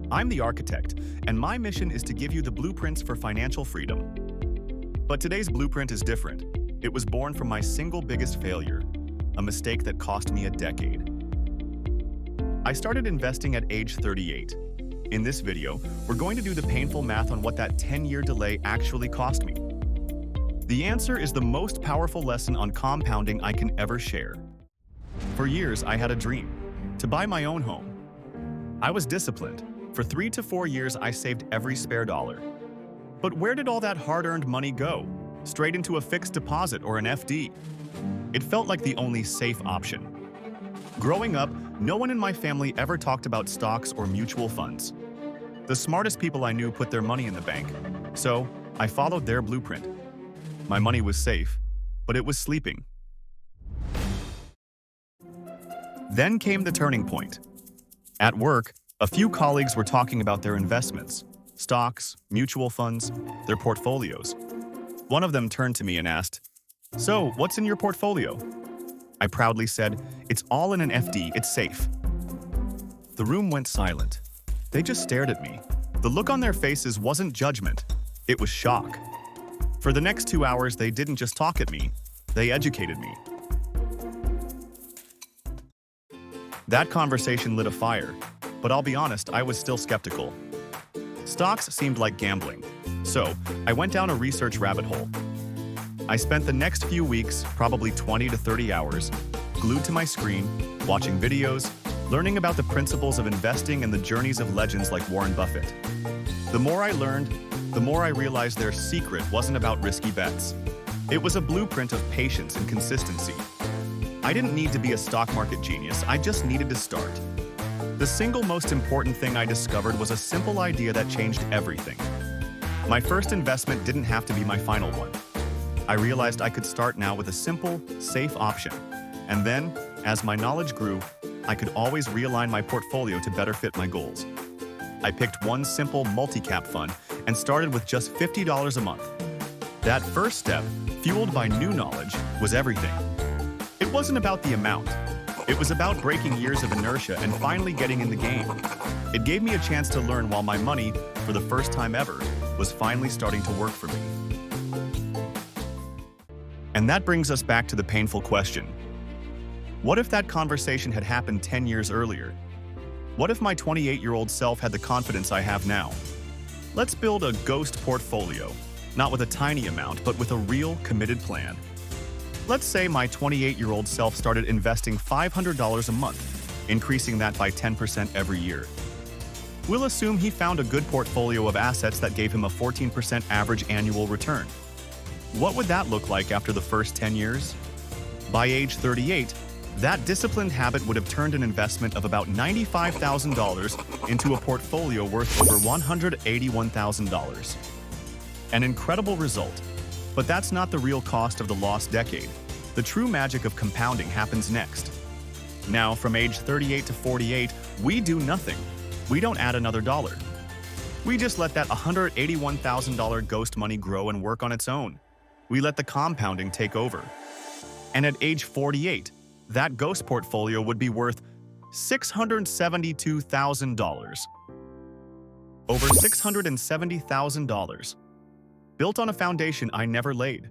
I'm the architect, and my mission is to give you the blueprints for financial freedom. But today's blueprint is different. It was born from my single biggest failure, a mistake that cost me a decade. I started investing at age 38. In this video, we're going to do the painful math on what that 10-year delay actually cost me. The answer is the most powerful lesson on compounding I can ever share. For years, I had a dream, to buy my own home. I was disciplined. For 3 to 4 years, I saved every spare dollar. But where did all that hard-earned money go? Straight into a fixed deposit or an FD? It felt like the only safe option. Growing up, no one in my family ever talked about stocks or mutual funds. The smartest people I knew put their money in the bank, so I followed their blueprint. My money was safe, but it was sleeping. Then came the turning point. At work, a few colleagues were talking about their investments, stocks, mutual funds, their portfolios. One of them turned to me and asked, "So, what's in your portfolio?" I proudly said, "It's all in an FD, it's safe." The room went silent. They just stared at me. The look on their faces wasn't judgment, it was shock. For the next 2 hours, they didn't just talk at me, they educated me. That conversation lit a fire, but I'll be honest, I was still skeptical. Stocks seemed like gambling, so I went down a research rabbit hole. I spent the next few weeks, probably 20 to 30 hours, glued to my screen, watching videos, learning about the principles of investing and the journeys of legends like Warren Buffett. The more I learned, the more I realized their secret wasn't about risky bets. It was a blueprint of patience and consistency. I didn't need to be a stock market genius, I just needed to start. The single most important thing I discovered was a simple idea that changed everything. My first investment didn't have to be my final one. I realized I could start now with a simple, safe option. And then, as my knowledge grew, I could always realign my portfolio to better fit my goals. I picked one simple multi-cap fund and started with just $50 a month. That first step, fueled by new knowledge, was everything. It wasn't about the amount. It was about breaking years of inertia and finally getting in the game. It gave me a chance to learn while my money, for the first time ever, was finally starting to work for me. And that brings us back to the painful question. What if that conversation had happened 10 years earlier? What if my 28-year-old self had the confidence I have now? Let's build a ghost portfolio, not with a tiny amount, but with a real, committed plan. Let's say my 28-year-old self started investing $500 a month, increasing that by 10% every year. We'll assume he found a good portfolio of assets that gave him a 14% average annual return. What would that look like after the first 10 years? By age 38, that disciplined habit would have turned an investment of about $95,000 into a portfolio worth over $181,000. An incredible result. But that's not the real cost of the lost decade. The true magic of compounding happens next. Now, from age 38 to 48, we do nothing. We don't add another dollar. We just let that $181,000 ghost money grow and work on its own. We let the compounding take over. And at age 48, that ghost portfolio would be worth $672,000. Over $670,000. Built on a foundation I never laid.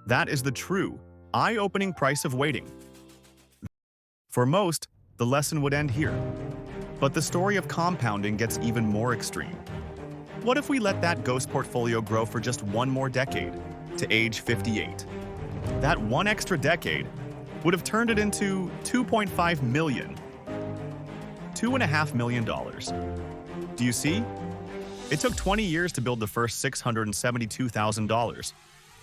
That is the true, eye-opening price of waiting. For most, the lesson would end here. But the story of compounding gets even more extreme. What if we let that ghost portfolio grow for just one more decade, to age 58? That one extra decade would have turned it into $2.5 million. $2.5 million. Do you see? It took 20 years to build the first $672,000,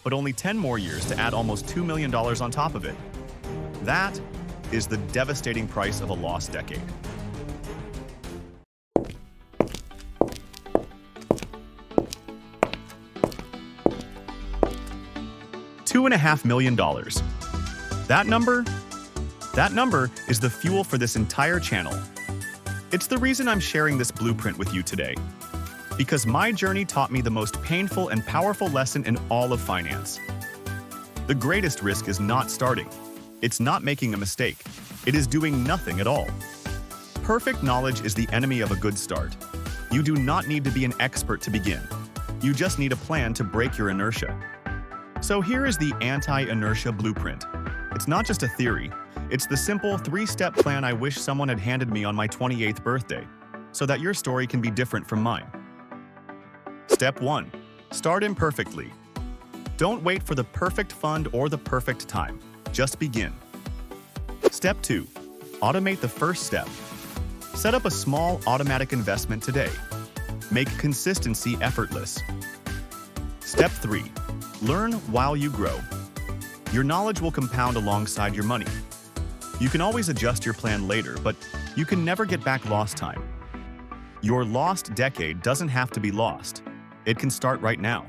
but only 10 more years to add almost $2 million on top of it. That is the devastating price of a lost decade. $2.5 million. That number is the fuel for this entire channel. It's the reason I'm sharing this blueprint with you today. Because my journey taught me the most painful and powerful lesson in all of finance. The greatest risk is not starting. It's not making a mistake. It is doing nothing at all. Perfect knowledge is the enemy of a good start. You do not need to be an expert to begin. You just need a plan to break your inertia. So here is the anti-inertia blueprint. It's not just a theory, it's the simple 3-step plan I wish someone had handed me on my 28th birthday, so that your story can be different from mine. Step 1. Start imperfectly. Don't wait for the perfect fund or the perfect time. Just begin. Step 2. Automate the first step. Set up a small automatic investment today. Make consistency effortless. Step 3. Learn while you grow. Your knowledge will compound alongside your money. You can always adjust your plan later, but you can never get back lost time. Your lost decade doesn't have to be lost. It can start right now.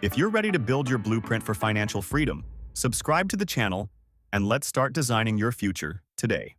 If you're ready to build your blueprint for financial freedom, subscribe to the channel and let's start designing your future today.